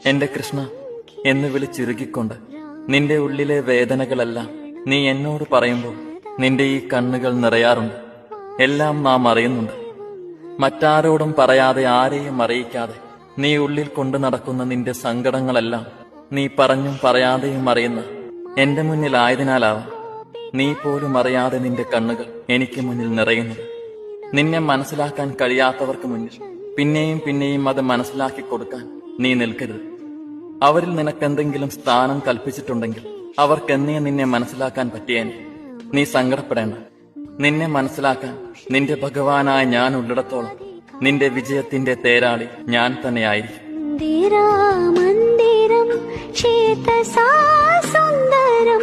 എന്റെ കൃഷ്ണ എന്ന് വിളിച്ചിറുകിക്കൊണ്ട് നിന്റെ ഉള്ളിലെ വേദനകളെല്ലാം നീ എന്നോട് പറയുമ്പോൾ നിന്റെ ഈ കണ്ണുകൾ നിറയാറുണ്ട്. എല്ലാം നാം അറിയുന്നുണ്ട്. മറ്റാരോടും പറയാതെ, ആരെയും അറിയിക്കാതെ നീ ഉള്ളിൽ കൊണ്ടു നടക്കുന്ന നിന്റെ സങ്കടങ്ങളെല്ലാം നീ പറഞ്ഞും പറയാതെയും അറിയുന്ന എന്റെ മുന്നിലായതിനാലാവാം നീ പോലും അറിയാതെ നിന്റെ കണ്ണുകൾ എനിക്ക് മുന്നിൽ നിറയുന്നത്. നിന്നെ മനസ്സിലാക്കാൻ കഴിയാത്തവർക്ക് മുന്നിൽ പിന്നെയും പിന്നെയും അത് മനസ്സിലാക്കി കൊടുക്കാൻ നീ നിൽക്കരുത്. അവരിൽ നിനക്കെന്തെങ്കിലും സ്ഥാനം കൽപ്പിച്ചിട്ടുണ്ടെങ്കിൽ അവർക്കെന്നേ നിന്നെ മനസ്സിലാക്കാൻ പറ്റിയേനെ. നീ സങ്കടപ്പെടേണ്ട. നിന്നെ മനസ്സിലാക്കാൻ നിന്റെ ഭഗവാനായ ഞാൻ ഉള്ളിടത്തോളം നിന്റെ വിജയത്തിന്റെ തേരാളി ഞാൻ തന്നെയായിരിക്കും. മന്ദിരം സുന്ദരം